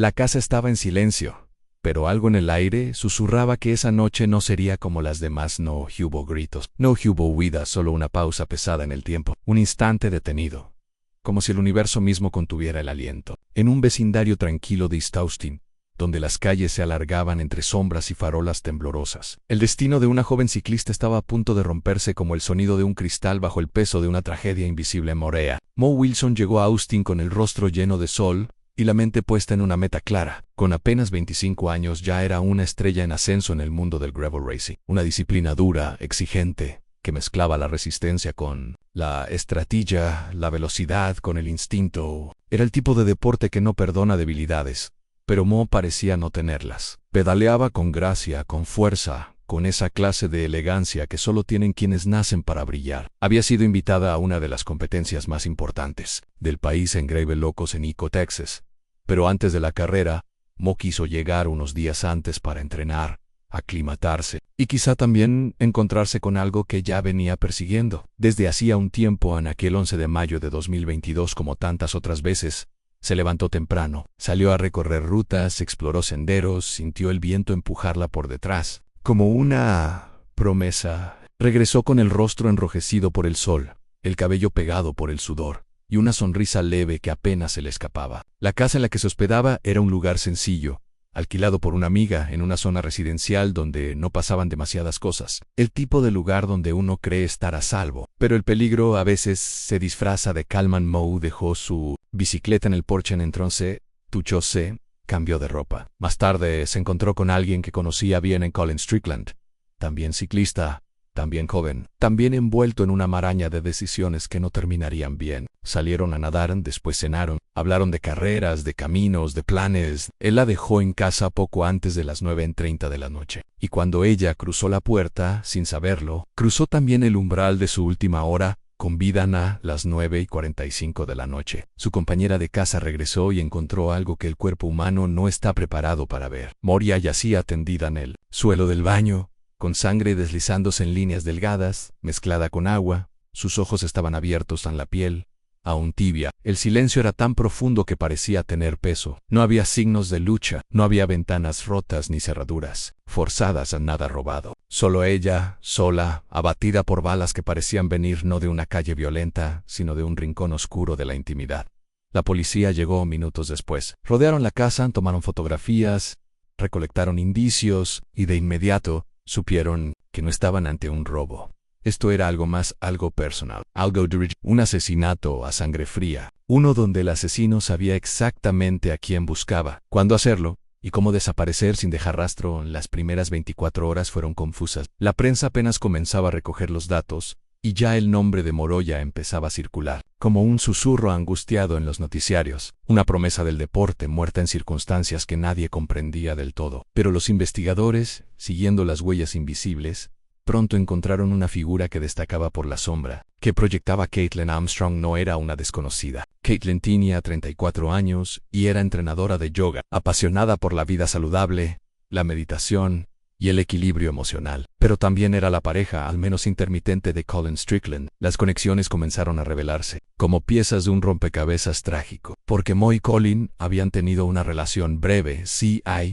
La casa estaba en silencio, pero algo en el aire susurraba que esa noche no sería como las demás. No hubo gritos, no hubo huidas, solo una pausa pesada en el tiempo, un instante detenido, como si el universo mismo contuviera el aliento. En un vecindario tranquilo de East Austin, donde las calles se alargaban entre sombras y farolas temblorosas, el destino de una joven ciclista estaba a punto de romperse como el sonido de un cristal bajo el peso de una tragedia invisible en Morea. Mo Wilson llegó a Austin con el rostro lleno de sol y la mente puesta en una meta clara. Con apenas 25 años ya era una estrella en ascenso en el mundo del gravel racing, una disciplina dura, exigente, que mezclaba la resistencia con la estrategia, la velocidad con el instinto. Era el tipo de deporte que no perdona debilidades, pero Mo parecía no tenerlas. Pedaleaba con gracia, con fuerza, con esa clase de elegancia que solo tienen quienes nacen para brillar. Había sido invitada a una de las competencias más importantes del país en Gravel Locos en Eco, Texas. Pero antes de la carrera, Mo quiso llegar unos días antes para entrenar, aclimatarse, y quizá también encontrarse con algo que ya venía persiguiendo. Desde hacía un tiempo, en aquel 11 de mayo de 2022, como tantas otras veces, se levantó temprano, salió a recorrer rutas, exploró senderos, sintió el viento empujarla por detrás. Como una promesa, regresó con el rostro enrojecido por el sol, el cabello pegado por el sudor, y una sonrisa leve que apenas se le escapaba. La casa en la que se hospedaba era un lugar sencillo, alquilado por una amiga en una zona residencial donde no pasaban demasiadas cosas. El tipo de lugar donde uno cree estar a salvo, pero el peligro a veces se disfraza de calma. Mo dejó su bicicleta en el porche, entróse, duchóse, cambió de ropa. Más tarde se encontró con alguien que conocía bien en Colin Strickland, también ciclista, también joven, también envuelto en una maraña de decisiones que no terminarían bien. Salieron a nadar, después cenaron, hablaron de carreras, de caminos, de planes. Él la dejó en casa poco antes de las 9:30 de la noche. Y cuando ella cruzó la puerta, sin saberlo, cruzó también el umbral de su última hora, con vida a las 9:45 de la noche. Su compañera de casa regresó y encontró algo que el cuerpo humano no está preparado para ver. Moria yacía tendida en el suelo del baño, con sangre deslizándose en líneas delgadas, mezclada con agua. Sus ojos estaban abiertos en la piel, aún tibia. El silencio era tan profundo que parecía tener peso. No había signos de lucha, no había ventanas rotas ni cerraduras forzadas, nada robado. Solo ella, sola, abatida por balas que parecían venir no de una calle violenta, sino de un rincón oscuro de la intimidad. La policía llegó minutos después. Rodearon la casa, tomaron fotografías, recolectaron indicios, y de inmediato supieron que no estaban ante un robo. Esto era algo más, algo personal, algo dirigente, un asesinato a sangre fría, uno donde el asesino sabía exactamente a quién buscaba, cuándo hacerlo, y cómo desaparecer sin dejar rastro. Las primeras 24 horas fueron confusas. La prensa apenas comenzaba a recoger los datos, y ya el nombre de Moroya empezaba a circular, como un susurro angustiado en los noticiarios, una promesa del deporte muerta en circunstancias que nadie comprendía del todo. Pero los investigadores, siguiendo las huellas invisibles, pronto encontraron una figura que destacaba por la sombra, que proyectaba. Caitlin Armstrong no era una desconocida. Caitlin tenía 34 años y era entrenadora de yoga, apasionada por la vida saludable, la meditación y el equilibrio emocional. Pero también era la pareja, al menos intermitente, de Colin Strickland. Las conexiones comenzaron a revelarse, como piezas de un rompecabezas trágico, porque Mo y Colin habían tenido una relación breve,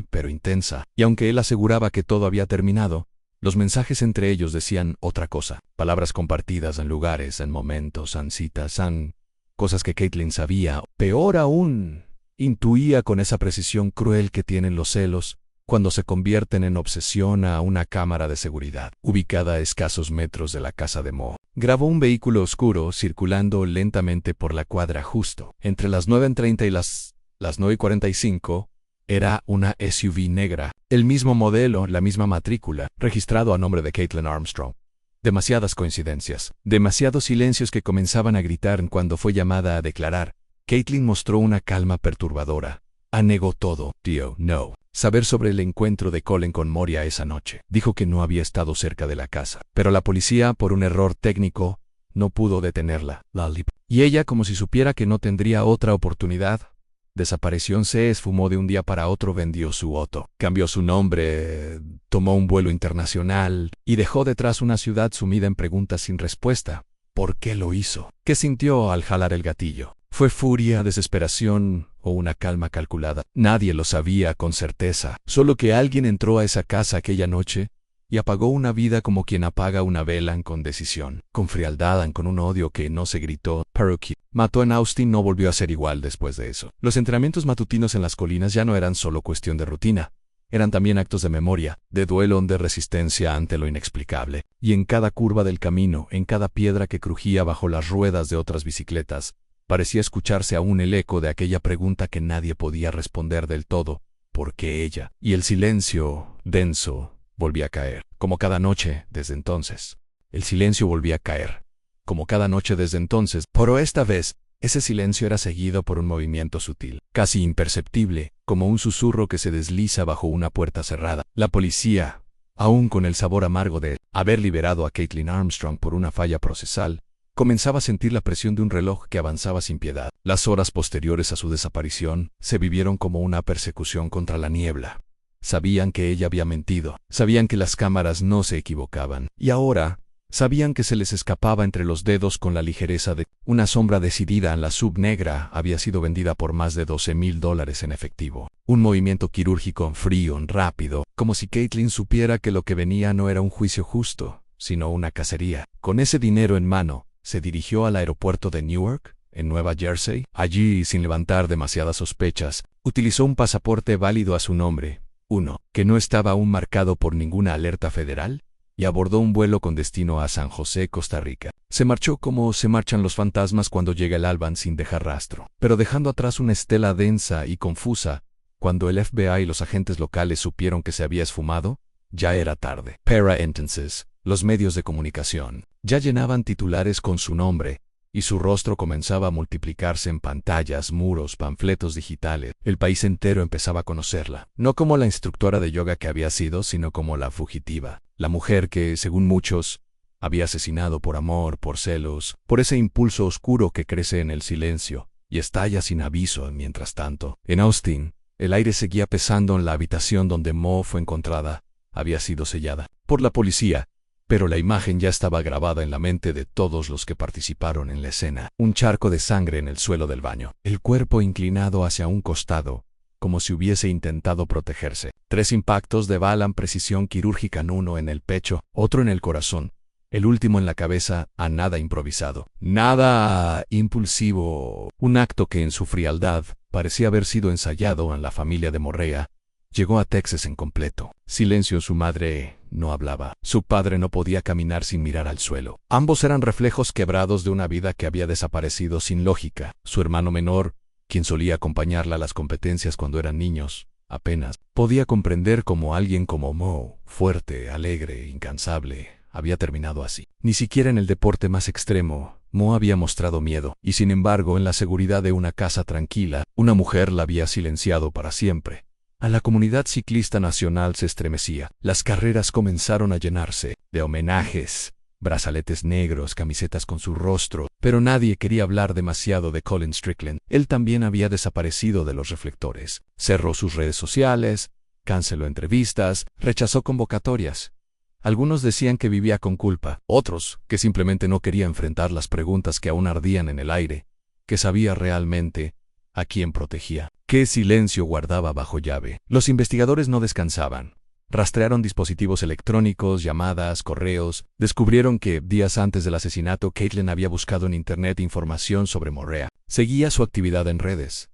pero intensa, y aunque él aseguraba que todo había terminado, los mensajes entre ellos decían otra cosa. Palabras compartidas en lugares, en momentos, en citas, en cosas que Caitlin sabía. Peor aún, intuía con esa precisión cruel que tienen los celos cuando se convierten en obsesión a una cámara de seguridad, ubicada a escasos metros de la casa de Mo. Grabó un vehículo oscuro circulando lentamente por la cuadra justo entre las 9:30 y las 9:45. Era una SUV negra, el mismo modelo, la misma matrícula, registrado a nombre de Caitlin Armstrong. Demasiadas coincidencias, demasiados silencios que comenzaban a gritar. Cuando fue llamada a declarar, Caitlin mostró una calma perturbadora. Negó todo. Tío, no. Saber sobre el encuentro de Colin con Moria esa noche. Dijo que no había estado cerca de la casa, pero la policía, por un error técnico, no pudo detenerla. Y ella, como si supiera que no tendría otra oportunidad, desapareció. Se esfumó de un día para otro. Vendió su auto, cambió su nombre, tomó un vuelo internacional y dejó detrás una ciudad sumida en preguntas sin respuesta. ¿Por qué lo hizo? ¿Qué sintió al jalar el gatillo? ¿Fue furia, desesperación o una calma calculada? Nadie lo sabía con certeza. Solo que alguien entró a esa casa aquella noche y apagó una vida como quien apaga una vela con decisión, con frialdad, con un odio que no se gritó. Cherokee mató en Austin no volvió a ser igual después de eso. Los entrenamientos matutinos en las colinas ya no eran solo cuestión de rutina. Eran también actos de memoria, de duelo, de resistencia ante lo inexplicable. Y en cada curva del camino, en cada piedra que crujía bajo las ruedas de otras bicicletas, parecía escucharse aún el eco de aquella pregunta que nadie podía responder del todo: ¿por qué ella? Y el silencio, denso, volvía a caer, como cada noche desde entonces. El silencio volvía a caer, como cada noche desde entonces, pero esta vez, ese silencio era seguido por un movimiento sutil, casi imperceptible, como un susurro que se desliza bajo una puerta cerrada. La policía, aún con el sabor amargo de haber liberado a Caitlin Armstrong por una falla procesal, comenzaba a sentir la presión de un reloj que avanzaba sin piedad. Las horas posteriores a su desaparición se vivieron como una persecución contra la niebla. Sabían que ella había mentido, sabían que las cámaras no se equivocaban, y ahora sabían que se les escapaba entre los dedos con la ligereza de una sombra decidida. En la sub negra había sido vendida por más de $12,000 en efectivo. Un movimiento quirúrgico frío, rápido, como si Caitlin supiera que lo que venía no era un juicio justo, sino una cacería. Con ese dinero en mano, se dirigió al aeropuerto de Newark, en Nueva Jersey. Allí, sin levantar demasiadas sospechas, utilizó un pasaporte válido a su nombre, uno que no estaba aún marcado por ninguna alerta federal, y abordó un vuelo con destino a San José, Costa Rica. Se marchó como se marchan los fantasmas cuando llega el alba, sin dejar rastro, pero dejando atrás una estela densa y confusa. Cuando el FBI y los agentes locales supieron que se había esfumado, ya era tarde. Para entonces, los medios de comunicación ya llenaban titulares con su nombre, y su rostro comenzaba a multiplicarse en pantallas, muros, panfletos digitales. El país entero empezaba a conocerla, no como la instructora de yoga que había sido, sino como la fugitiva, la mujer que, según muchos, había asesinado por amor, por celos, por ese impulso oscuro que crece en el silencio y estalla sin aviso. Mientras tanto, en Austin, el aire seguía pesando en la habitación donde Mo fue encontrada. Había sido sellada por la policía, pero la imagen ya estaba grabada en la mente de todos los que participaron en la escena. Un charco de sangre en el suelo del baño, el cuerpo inclinado hacia un costado, como si hubiese intentado protegerse. 3 impactos de bala en precisión quirúrgica, uno en el pecho, otro en el corazón, el último en la cabeza. A nada improvisado, nada impulsivo. Un acto que en su frialdad parecía haber sido ensayado en la familia de Morrea. Llegó a Texas en completo silencio. Su madre no hablaba. Su padre no podía caminar sin mirar al suelo. Ambos eran reflejos quebrados de una vida que había desaparecido sin lógica. Su hermano menor, quien solía acompañarla a las competencias cuando eran niños, apenas podía comprender cómo alguien como Mo, fuerte, alegre, incansable, había terminado así. Ni siquiera en el deporte más extremo, Mo había mostrado miedo, y sin embargo, en la seguridad de una casa tranquila, una mujer la había silenciado para siempre. A la comunidad ciclista nacional se estremecía. Las carreras comenzaron a llenarse de homenajes, brazaletes negros, camisetas con su rostro, pero nadie quería hablar demasiado de Colin Strickland. Él también había desaparecido de los reflectores. Cerró sus redes sociales, canceló entrevistas, rechazó convocatorias. Algunos decían que vivía con culpa, otros que simplemente no quería enfrentar las preguntas que aún ardían en el aire, que sabía realmente a quién protegía, qué silencio guardaba bajo llave. Los investigadores no descansaban. Rastrearon dispositivos electrónicos, llamadas, correos. Descubrieron que, días antes del asesinato, Caitlin había buscado en Internet información sobre Morrea. Seguía su actividad en redes.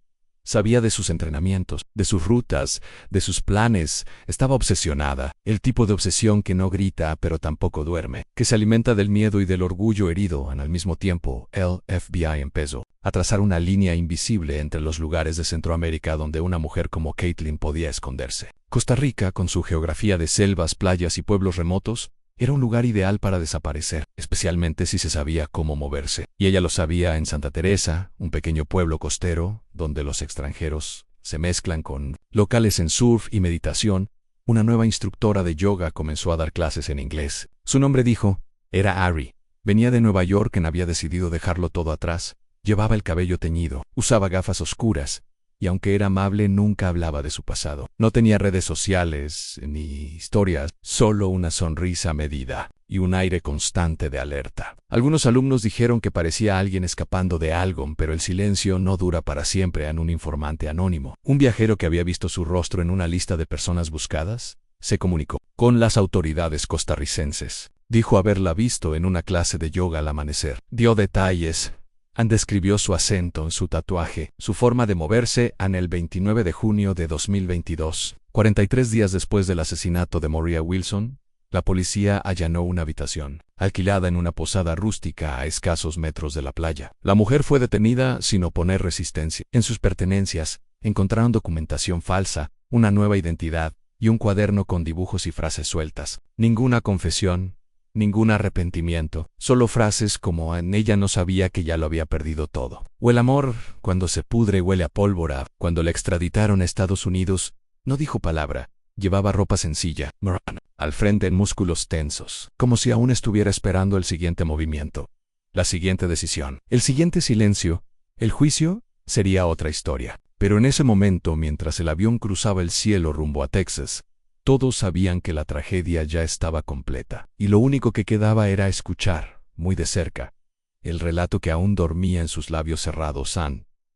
Sabía de sus entrenamientos, de sus rutas, de sus planes. Estaba obsesionada, el tipo de obsesión que no grita pero tampoco duerme, que se alimenta del miedo y del orgullo herido. Al mismo tiempo, el FBI empezó a trazar una línea invisible entre los lugares de Centroamérica donde una mujer como Caitlin podía esconderse. Costa Rica, con su geografía de selvas, playas y pueblos remotos, era un lugar ideal para desaparecer, especialmente si se sabía cómo moverse. Y ella lo sabía en Santa Teresa, un pequeño pueblo costero, donde los extranjeros se mezclan con locales en surf y meditación. Una nueva instructora de yoga comenzó a dar clases en inglés. Su nombre, dijo, era Ari. Venía de Nueva York, había decidido dejarlo todo atrás. Llevaba el cabello teñido, usaba gafas oscuras, y aunque era amable nunca hablaba de su pasado. No tenía redes sociales ni historias, solo una sonrisa medida y un aire constante de alerta. Algunos alumnos dijeron que parecía alguien escapando de algo, pero el silencio no dura para siempre en un informante anónimo. Un viajero que había visto su rostro en una lista de personas buscadas se comunicó con las autoridades costarricenses. Dijo haberla visto en una clase de yoga al amanecer. Dio detalles. Describió su acento, su tatuaje, su forma de moverse en el 29 de junio de 2022. 43 días después del asesinato de Maria Wilson, la policía allanó una habitación, alquilada en una posada rústica a escasos metros de la playa. La mujer fue detenida sin oponer resistencia. En sus pertenencias, encontraron documentación falsa, una nueva identidad y un cuaderno con dibujos y frases sueltas. Ninguna confesión, ningún arrepentimiento, solo frases como en ella no sabía que ya lo había perdido todo. O el amor, cuando se pudre huele a pólvora. Cuando le extraditaron a Estados Unidos, no dijo palabra. Llevaba ropa sencilla, al frente en músculos tensos, como si aún estuviera esperando el siguiente movimiento, la siguiente decisión, el siguiente silencio. El juicio sería otra historia. Pero en ese momento, mientras el avión cruzaba el cielo rumbo a Texas, todos sabían que la tragedia ya estaba completa, y lo único que quedaba era escuchar, muy de cerca, el relato que aún dormía en sus labios cerrados,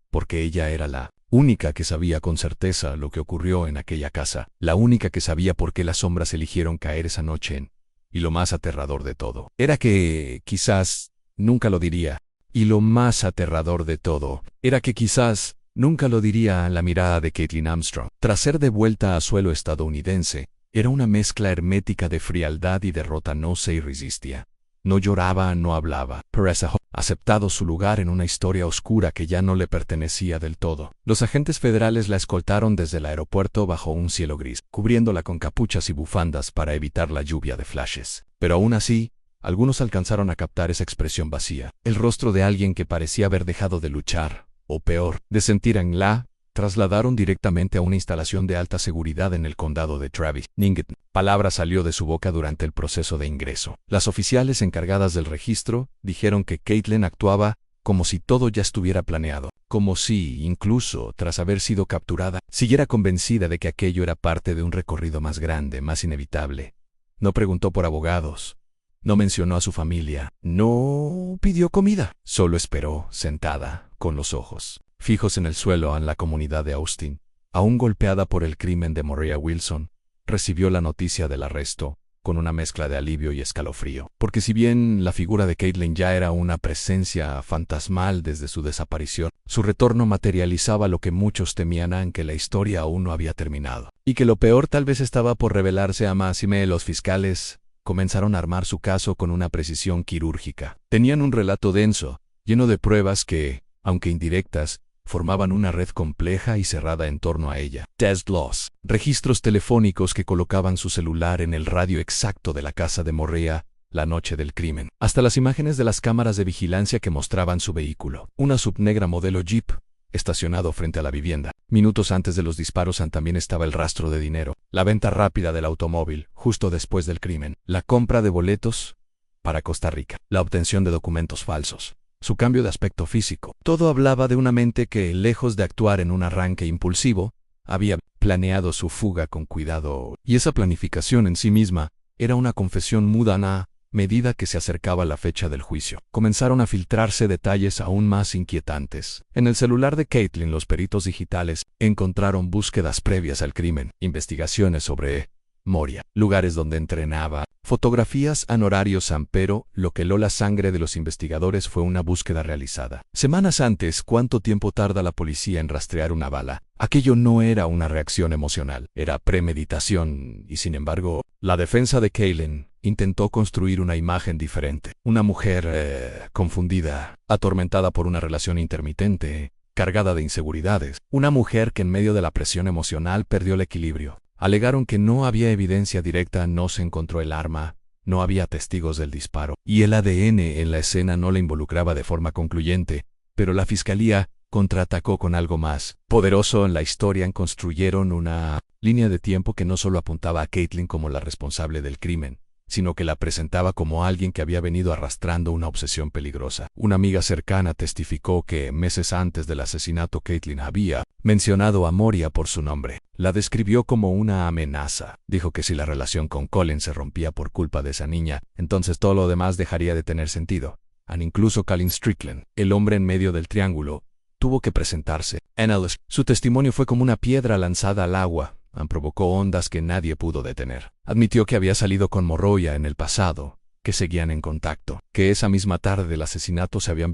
porque ella era la única que sabía con certeza lo que ocurrió en aquella casa, la única que sabía por qué las sombras eligieron caer esa noche y lo más aterrador de todo, era que quizás nunca lo diría, y lo más aterrador de todo, era que quizás nunca lo diría. La mirada de Caitlin Armstrong, tras ser devuelta a suelo estadounidense, era una mezcla hermética de frialdad y derrota. No se resistía. No lloraba, no hablaba. Pereza había aceptado su lugar en una historia oscura que ya no le pertenecía del todo. Los agentes federales la escoltaron desde el aeropuerto bajo un cielo gris, cubriéndola con capuchas y bufandas para evitar la lluvia de flashes. Pero aún así, algunos alcanzaron a captar esa expresión vacía, el rostro de alguien que parecía haber dejado de luchar, o peor, de sentir. La trasladaron directamente a una instalación de alta seguridad en el condado de Travis. Ninguna palabra salió de su boca durante el proceso de ingreso. Las oficiales encargadas del registro dijeron que Caitlin actuaba como si todo ya estuviera planeado, como si, incluso tras haber sido capturada, siguiera convencida de que aquello era parte de un recorrido más grande, más inevitable. No preguntó por abogados. No mencionó a su familia. No pidió comida. Solo esperó, sentada, con los ojos fijos en el suelo. En la comunidad de Austin, aún golpeada por el crimen de Maria Wilson, recibió la noticia del arresto con una mezcla de alivio y escalofrío. Porque si bien la figura de Caitlin ya era una presencia fantasmal desde su desaparición, su retorno materializaba lo que muchos temían, que la historia aún no había terminado. Y que lo peor tal vez estaba por revelarse. A máxime los fiscales comenzaron a armar su caso con una precisión quirúrgica. Tenían un relato denso, lleno de pruebas que, aunque indirectas, formaban una red compleja y cerrada en torno a ella. Test logs, registros telefónicos que colocaban su celular en el radio exacto de la casa de Maria la noche del crimen, hasta las imágenes de las cámaras de vigilancia que mostraban su vehículo, una subnegra modelo Jeep, estacionado frente a la vivienda. Minutos antes de los disparos también estaba el rastro de dinero, la venta rápida del automóvil, justo después del crimen, la compra de boletos para Costa Rica, la obtención de documentos falsos, su cambio de aspecto físico. Todo hablaba de una mente que, lejos de actuar en un arranque impulsivo, había planeado su fuga con cuidado, y esa planificación en sí misma era una confesión muda. A medida que se acercaba la fecha del juicio, comenzaron a filtrarse detalles aún más inquietantes. En el celular de Caitlin, los peritos digitales encontraron búsquedas previas al crimen, investigaciones sobre Maria, lugares donde entrenaba, fotografías en horarios. Pero lo que heló la sangre de los investigadores fue una búsqueda realizada semanas antes. ¿Cuánto tiempo tarda la policía en rastrear una bala? Aquello no era una reacción emocional, era premeditación, y sin embargo, la defensa de Caitlin intentó construir una imagen diferente. Una mujer confundida, atormentada por una relación intermitente, cargada de inseguridades. Una mujer que en medio de la presión emocional perdió el equilibrio. Alegaron que no había evidencia directa, no se encontró el arma, no había testigos del disparo, y el ADN en la escena no la involucraba de forma concluyente, pero la fiscalía contraatacó con algo más poderoso. En la historia construyeron una línea de tiempo que no solo apuntaba a Caitlin como la responsable del crimen, sino que la presentaba como alguien que había venido arrastrando una obsesión peligrosa. Una amiga cercana testificó que, meses antes del asesinato, Caitlin había mencionado a Moria por su nombre. La describió como una amenaza. Dijo que si la relación con Colin se rompía por culpa de esa niña, entonces todo lo demás dejaría de tener sentido. Incluso Colin Strickland, el hombre en medio del triángulo, tuvo que presentarse. En Ellis, su testimonio fue como una piedra lanzada al agua. Provocó ondas que nadie pudo detener. Admitió que había salido con Moroya en el pasado, que seguían en contacto, que esa misma tarde del asesinato se habían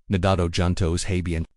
nadado juntos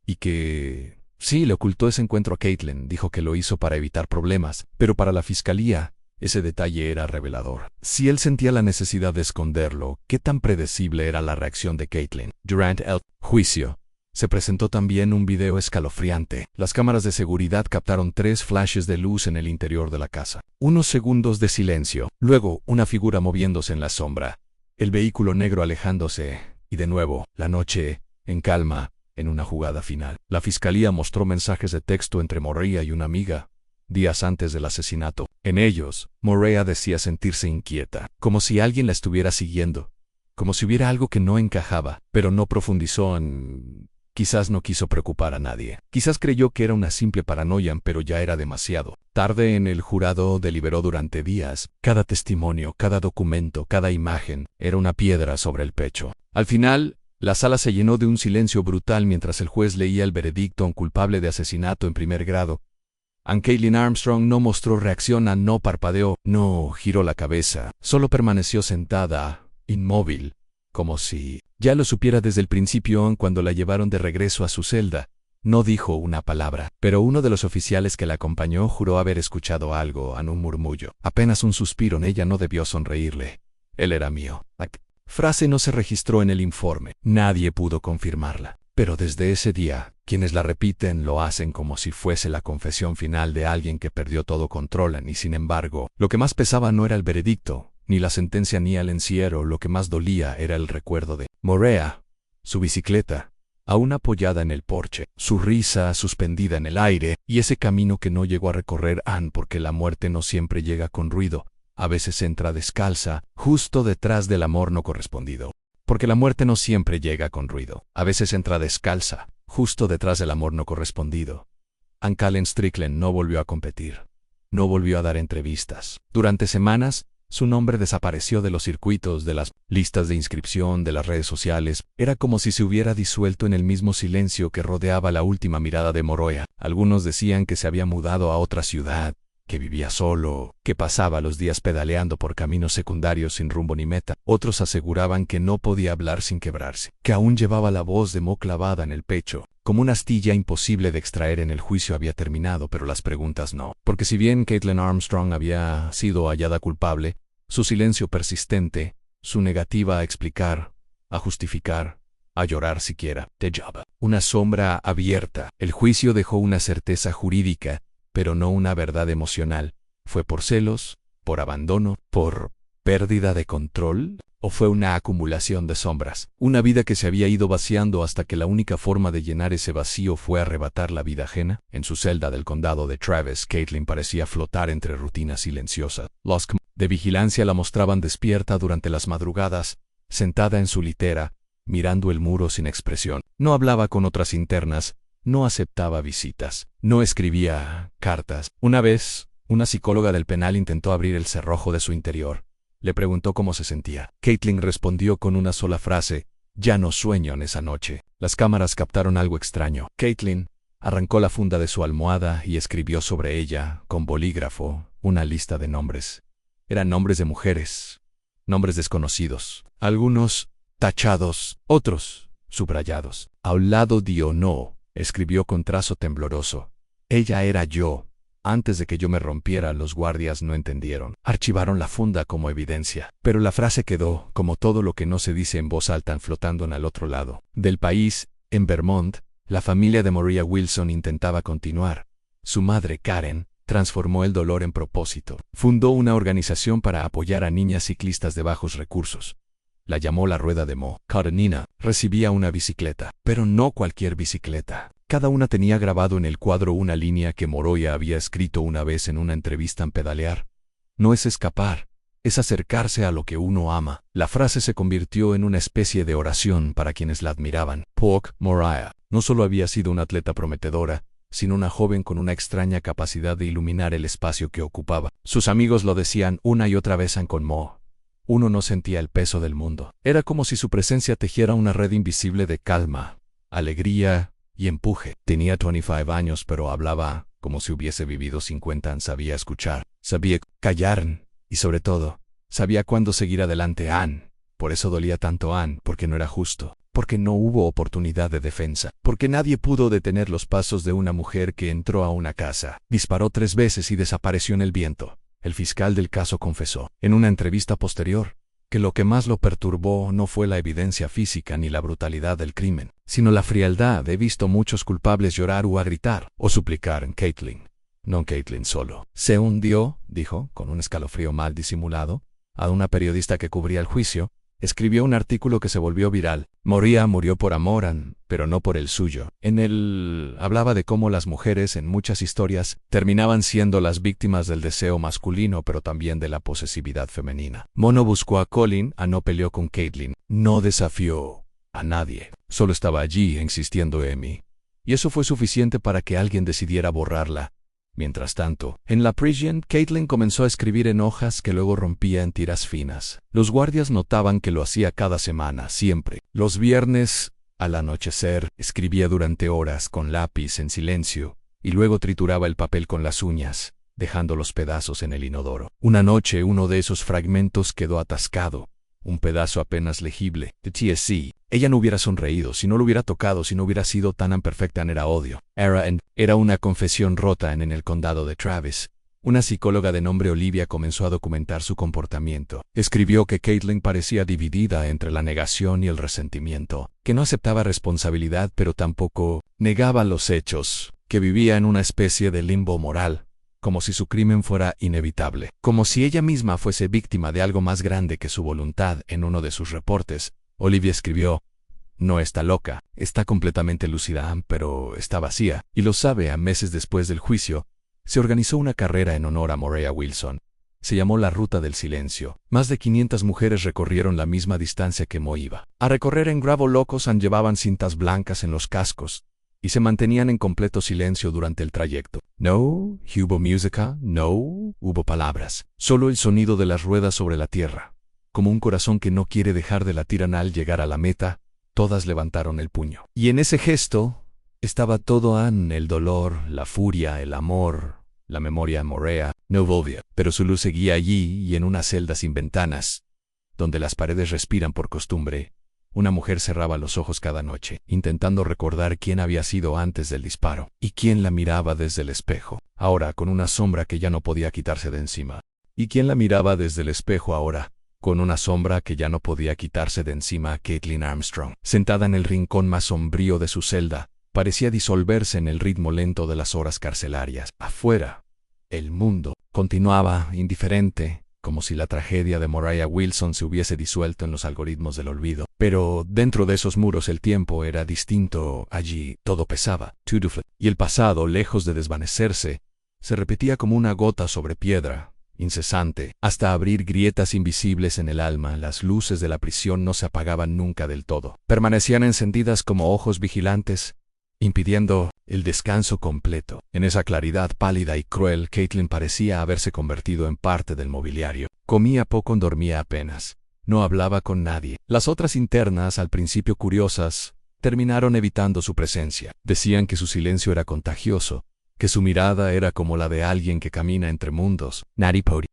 y que sí, le ocultó ese encuentro a Caitlin. Dijo que lo hizo para evitar problemas, pero para la fiscalía ese detalle era revelador. Si él sentía la necesidad de esconderlo, ¿qué tan predecible era la reacción de Caitlin? Durante el juicio, se presentó también un video escalofriante. Las cámaras de seguridad captaron 3 flashes de luz en el interior de la casa. Unos segundos de silencio, luego una figura moviéndose en la sombra, el vehículo negro alejándose, y de nuevo, la noche, en calma, en una jugada final. La fiscalía mostró mensajes de texto entre Moria y una amiga, días antes del asesinato. En ellos, Moria decía sentirse inquieta, como si alguien la estuviera siguiendo, como si hubiera algo que no encajaba, pero no profundizó en... Quizás no quiso preocupar a nadie. Quizás creyó que era una simple paranoia, pero ya era demasiado tarde. En el jurado deliberó durante días. Cada testimonio, cada documento, cada imagen era una piedra sobre el pecho. Al final, la sala se llenó de un silencio brutal mientras el juez leía el veredicto culpable de asesinato en primer grado. Caitlin Armstrong no mostró reacción, no parpadeó, no giró la cabeza, solo permaneció sentada, inmóvil, como si ya lo supiera desde el principio. Cuando la llevaron de regreso a su celda, no dijo una palabra, pero uno de los oficiales que la acompañó juró haber escuchado algo, un murmullo, apenas un suspiro. Ella no debió sonreírle. Él era mío. La frase no se registró en el informe. Nadie pudo confirmarla. Pero desde ese día, quienes la repiten lo hacen como si fuese la confesión final de alguien que perdió todo control. Y sin embargo, lo que más pesaba no era el veredicto, ni la sentencia ni el encierro. Lo que más dolía era el recuerdo de Moria, su bicicleta, aún apoyada en el porche, su risa suspendida en el aire, y ese camino que no llegó a recorrer porque la muerte no siempre llega con ruido, a veces entra descalza, justo detrás del amor no correspondido. Porque la muerte no siempre llega con ruido, a veces entra descalza, justo detrás del amor no correspondido. Colin Strickland no volvió a competir, no volvió a dar entrevistas. Durante semanas, su nombre desapareció de los circuitos, de las listas de inscripción, de las redes sociales. Era como si se hubiera disuelto en el mismo silencio que rodeaba la última mirada de Moria. Algunos decían que se había mudado a otra ciudad, que vivía solo, que pasaba los días pedaleando por caminos secundarios sin rumbo ni meta. Otros aseguraban que no podía hablar sin quebrarse, que aún llevaba la voz de Mo clavada en el pecho, como una astilla imposible de extraer. En el juicio había terminado, pero las preguntas no. Porque si bien Caitlin Armstrong había sido hallada culpable, su silencio persistente, su negativa a explicar, a justificar, a llorar siquiera, dejaba una sombra abierta. El juicio dejó una certeza jurídica, pero no una verdad emocional. ¿Fue por celos, por abandono, por pérdida de control? ¿O fue una acumulación de sombras? Una vida que se había ido vaciando hasta que la única forma de llenar ese vacío fue arrebatar la vida ajena. En su celda del condado de Travis, Caitlin parecía flotar entre rutinas silenciosas. Los de vigilancia la mostraban despierta durante las madrugadas, sentada en su litera, mirando el muro sin expresión. No hablaba con otras internas, no aceptaba visitas, no escribía cartas. Una vez, una psicóloga del penal intentó abrir el cerrojo de su interior. Le preguntó cómo se sentía. Caitlin respondió con una sola frase: «Ya no sueño en esa noche». Las cámaras captaron algo extraño. Caitlin arrancó la funda de su almohada y escribió sobre ella, con bolígrafo, una lista de nombres. Eran nombres de mujeres, nombres desconocidos, algunos tachados, otros subrayados. A un lado dio no, escribió con trazo tembloroso: «Ella era yo». Antes de que yo me rompiera, los guardias no entendieron. Archivaron la funda como evidencia. Pero la frase quedó, como todo lo que no se dice en voz alta, flotando al otro lado del país. En Vermont, la familia de Moria Wilson intentaba continuar. Su madre, Karen, transformó el dolor en propósito. Fundó una organización para apoyar a niñas ciclistas de bajos recursos. La llamó la Rueda de Mo. Karenina recibía una bicicleta, pero no cualquier bicicleta. Cada una tenía grabado en el cuadro una línea que Moria había escrito una vez en una entrevista en Pedalear. «No es escapar, es acercarse a lo que uno ama. La frase se convirtió en una especie de oración para quienes la admiraban. Polk Moray no solo había sido una atleta prometedora, sino una joven con una extraña capacidad de iluminar el espacio que ocupaba. Sus amigos lo decían una y otra vez con Mo. Uno no sentía el peso del mundo. Era como si su presencia tejiera una red invisible de calma, alegría y empuje. Tenía 25 años, pero hablaba como si hubiese vivido 50. Sabía escuchar, sabía callar y, sobre todo, sabía cuándo seguir adelante. Por eso dolía tanto porque no era justo, porque no hubo oportunidad de defensa, porque nadie pudo detener los pasos de una mujer que entró a una casa, disparó 3 veces y desapareció en el viento. El fiscal del caso confesó, en una entrevista posterior, que lo que más lo perturbó no fue la evidencia física ni la brutalidad del crimen, sino la frialdad. He visto muchos culpables llorar o a gritar, o suplicar en Caitlin. No Caitlin solo. Se hundió, dijo, con un escalofrío mal disimulado, a una periodista que cubría el juicio. Escribió un artículo que se volvió viral. Moría murió por amor, pero no por el suyo. En él hablaba de cómo las mujeres en muchas historias terminaban siendo las víctimas del deseo masculino, pero también de la posesividad femenina. Mono buscó a Colin, no peleó con Caitlin, no desafió a nadie. Solo estaba allí insistiendo en mí. Y eso fue suficiente para que alguien decidiera borrarla. Mientras tanto, en la prisión, Caitlin comenzó a escribir en hojas que luego rompía en tiras finas. Los guardias notaban que lo hacía cada semana, siempre. Los viernes, al anochecer, escribía durante horas con lápiz en silencio, y luego trituraba el papel con las uñas, dejando los pedazos en el inodoro. Una noche uno de esos fragmentos quedó atascado, un pedazo apenas legible. De TSC. Ella no hubiera sonreído, si no lo hubiera tocado, si no hubiera sido tan perfecta. Era odio. Era una confesión rota en el condado de Travis. Una psicóloga de nombre Olivia comenzó a documentar su comportamiento. Escribió que Caitlin parecía dividida entre la negación y el resentimiento, que no aceptaba responsabilidad pero tampoco negaba los hechos, que vivía en una especie de limbo moral, como si su crimen fuera inevitable, como si ella misma fuese víctima de algo más grande que su voluntad. En uno de sus reportes, Olivia escribió, no está loca, está completamente lúcida, pero está vacía, y lo sabe. A meses después del juicio, se organizó una carrera en honor a Moray Wilson. Se llamó la Ruta del Silencio. Más de 500 mujeres recorrieron la misma distancia que Mo iba a recorrer en Gravel Locos. Llevaban cintas blancas en los cascos y se mantenían en completo silencio durante el trayecto. No hubo música, no hubo palabras, solo el sonido de las ruedas sobre la tierra. Como un corazón que no quiere dejar de latir. Al llegar a la meta, todas levantaron el puño. Y en ese gesto estaba todo: el dolor, la furia, el amor, la memoria. Moray no volvía, pero su luz seguía allí, y en una celda sin ventanas, donde las paredes respiran por costumbre, una mujer cerraba los ojos cada noche, intentando recordar quién había sido antes del disparo, y quién la miraba desde el espejo, ahora con una sombra que ya no podía quitarse de encima. Y quién la miraba desde el espejo ahora, con una sombra que ya no podía quitarse de encima. Caitlin Armstrong, sentada en el rincón más sombrío de su celda, parecía disolverse en el ritmo lento de las horas carcelarias. Afuera, el mundo continuaba indiferente, como si la tragedia de Moray Wilson se hubiese disuelto en los algoritmos del olvido. Pero dentro de esos muros el tiempo era distinto. Allí todo pesaba, y el pasado, lejos de desvanecerse, se repetía como una gota sobre piedra, incesante, hasta abrir grietas invisibles en el alma. Las luces de la prisión no se apagaban nunca del todo. Permanecían encendidas como ojos vigilantes, impidiendo el descanso completo. En esa claridad pálida y cruel, Caitlin parecía haberse convertido en parte del mobiliario. Comía poco, dormía apenas. No hablaba con nadie. Las otras internas, al principio curiosas, terminaron evitando su presencia. Decían que su silencio era contagioso, que su mirada era como la de alguien que camina entre mundos.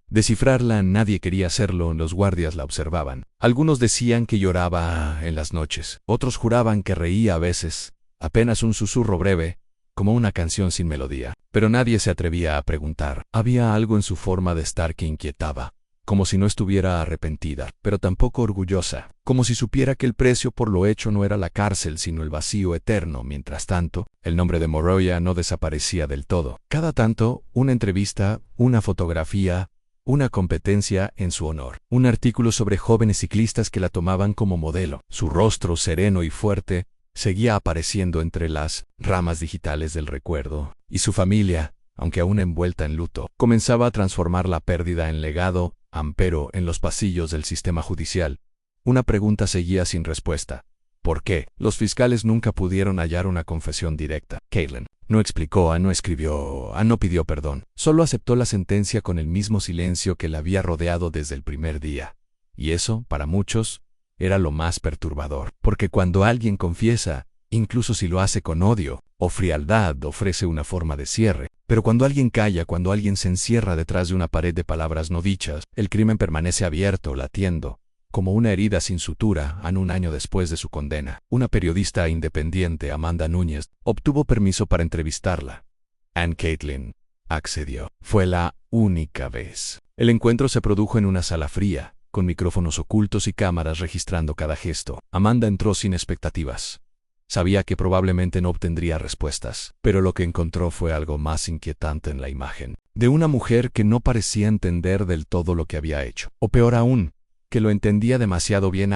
Descifrarla nadie quería hacerlo. Los guardias la observaban. Algunos decían que lloraba en las noches. Otros juraban que reía a veces, apenas un susurro breve, como una canción sin melodía. Pero nadie se atrevía a preguntar. Había algo en su forma de estar que inquietaba, como si no estuviera arrepentida, pero tampoco orgullosa, como si supiera que el precio por lo hecho no era la cárcel, sino el vacío eterno. Mientras tanto, el nombre de Moray no desaparecía del todo. Cada tanto, una entrevista, una fotografía, una competencia en su honor, un artículo sobre jóvenes ciclistas que la tomaban como modelo. Su rostro sereno y fuerte seguía apareciendo entre las ramas digitales del recuerdo, y su familia, aunque aún envuelta en luto, comenzaba a transformar la pérdida en legado, Pero, en los pasillos del sistema judicial, una pregunta seguía sin respuesta. ¿Por qué? Los fiscales nunca pudieron hallar una confesión directa. Caitlin no explicó, no escribió, no pidió perdón. Solo aceptó la sentencia con el mismo silencio que la había rodeado desde el primer día. Y eso, para muchos, era lo más perturbador. Porque cuando alguien confiesa, incluso si lo hace con odio o frialdad, ofrece una forma de cierre. Pero cuando alguien calla, cuando alguien se encierra detrás de una pared de palabras no dichas, el crimen permanece abierto, latiendo, como una herida sin sutura, un año después de su condena. Una periodista independiente, Amanda Núñez, obtuvo permiso para entrevistarla. Caitlin accedió. Fue la única vez. El encuentro se produjo en una sala fría, con micrófonos ocultos y cámaras registrando cada gesto. Amanda entró sin expectativas. Sabía que probablemente no obtendría respuestas, pero lo que encontró fue algo más inquietante en la imagen. De una mujer que no parecía entender del todo lo que había hecho. O peor aún, que lo entendía demasiado bien.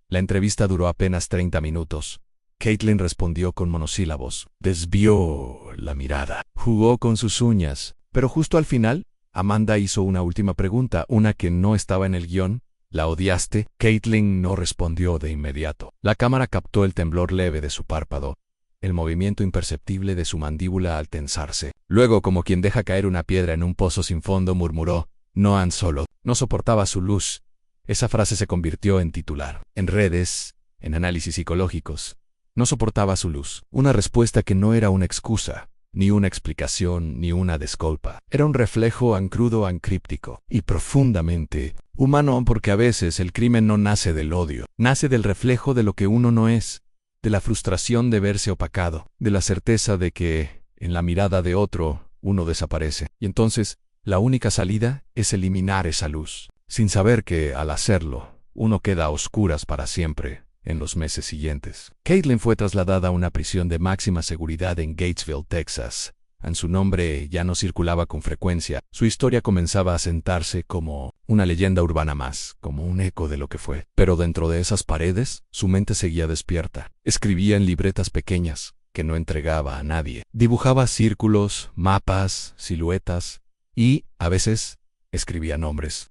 La entrevista duró apenas 30 minutos. Caitlin respondió con monosílabos. Desvió la mirada. Jugó con sus uñas. Pero justo al final, Amanda hizo una última pregunta, una que no estaba en el guión. ¿La odiaste? Caitlin no respondió de inmediato. La cámara captó el temblor leve de su párpado, el movimiento imperceptible de su mandíbula al tensarse. Luego, como quien deja caer una piedra en un pozo sin fondo, murmuró, no solo. No soportaba su luz. Esa frase se convirtió en titular. En redes, en análisis psicológicos. No soportaba su luz. Una respuesta que no era una excusa, ni una explicación, ni una disculpa. Era un reflejo crudo, críptico y profundamente humano, porque a veces el crimen no nace del odio, nace del reflejo de lo que uno no es, de la frustración de verse opacado, de la certeza de que, en la mirada de otro, uno desaparece. Y entonces, la única salida es eliminar esa luz, sin saber que, al hacerlo, uno queda a oscuras para siempre. En los meses siguientes, Caitlin fue trasladada a una prisión de máxima seguridad en Gatesville, Texas. Su nombre ya no circulaba con frecuencia. Su historia comenzaba a sentarse como una leyenda urbana más, como un eco de lo que fue. Pero dentro de esas paredes, su mente seguía despierta. Escribía en libretas pequeñas, que no entregaba a nadie. Dibujaba círculos, mapas, siluetas y, a veces, escribía nombres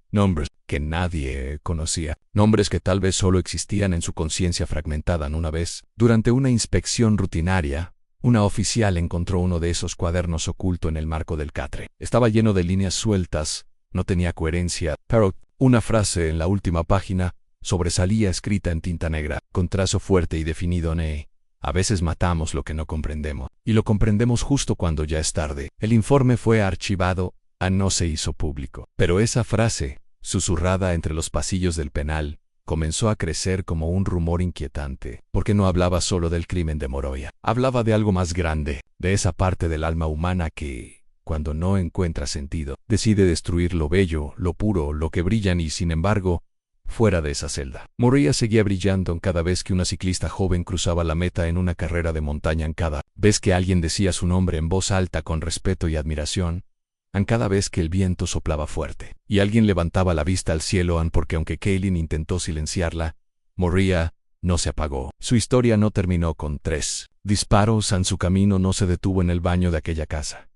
que nadie conocía, nombres que tal vez solo existían en su conciencia fragmentada. Una vez, durante una inspección rutinaria, una oficial encontró uno de esos cuadernos oculto en el marco del catre. Estaba lleno de líneas sueltas, no tenía coherencia, pero una frase en la última página sobresalía escrita en tinta negra, con trazo fuerte y definido. A veces matamos lo que no comprendemos, y lo comprendemos justo cuando ya es tarde. El informe fue archivado, no se hizo público. Pero esa frase, susurrada entre los pasillos del penal, comenzó a crecer como un rumor inquietante, porque no hablaba solo del crimen de Moroya. Hablaba de algo más grande, de esa parte del alma humana que, cuando no encuentra sentido, decide destruir lo bello, lo puro, lo que brillan y, sin embargo, fuera de esa celda. Moroya seguía brillando cada vez que una ciclista joven cruzaba la meta en una carrera de montaña, cada vez que alguien decía su nombre en voz alta con respeto y admiración, cada vez que el viento soplaba fuerte, y alguien levantaba la vista al cielo, porque aunque Caitlin intentó silenciarla, Moroya no se apagó. Su historia no terminó con 3 disparos. Su camino no se detuvo en el baño de aquella casa.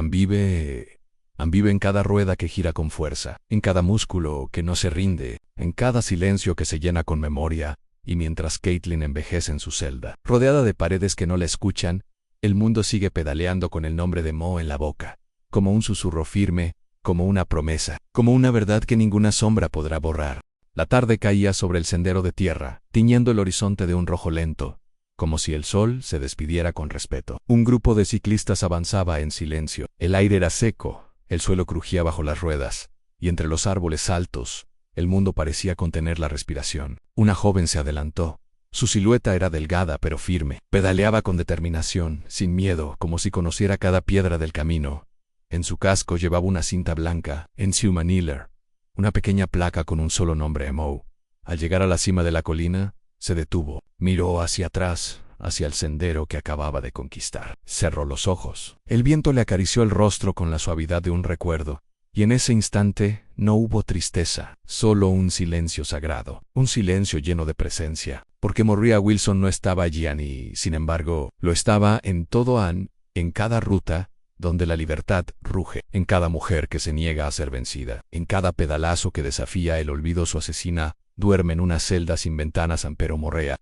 Vive en cada rueda que gira con fuerza, en cada músculo que no se rinde, en cada silencio que se llena con memoria, y mientras Caitlin envejece en su celda, rodeada de paredes que no la escuchan, el mundo sigue pedaleando con el nombre de Mo en la boca. Como un susurro firme, como una promesa, como una verdad que ninguna sombra podrá borrar. La tarde caía sobre el sendero de tierra, tiñendo el horizonte de un rojo lento, como si el sol se despidiera con respeto. Un grupo de ciclistas avanzaba en silencio. El aire era seco, el suelo crujía bajo las ruedas, y entre los árboles altos, el mundo parecía contener la respiración. Una joven se adelantó. Su silueta era delgada pero firme. Pedaleaba con determinación, sin miedo, como si conociera cada piedra del camino. En su casco llevaba una cinta blanca, en su manila, una pequeña placa con un solo nombre, Mo. Al llegar a la cima de la colina, se detuvo, miró hacia atrás, hacia el sendero que acababa de conquistar. Cerró los ojos. El viento le acarició el rostro con la suavidad de un recuerdo, y en ese instante no hubo tristeza, solo un silencio sagrado, un silencio lleno de presencia, porque Moroya Wilson no estaba allí y, sin embargo, lo estaba en todo en cada ruta, donde la libertad ruge, en cada mujer que se niega a ser vencida, en cada pedalazo que desafía el olvido. Su asesina duerme en una celda sin ventanas, ampero morrea,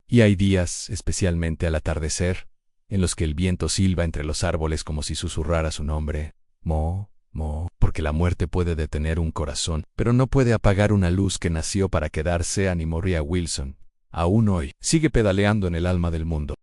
y hay días, especialmente al atardecer, en los que el viento silba entre los árboles como si susurrara su nombre, porque la muerte puede detener un corazón, pero no puede apagar una luz que nació para quedarse. Annie Maria Wilson, aún hoy, sigue pedaleando en el alma del mundo.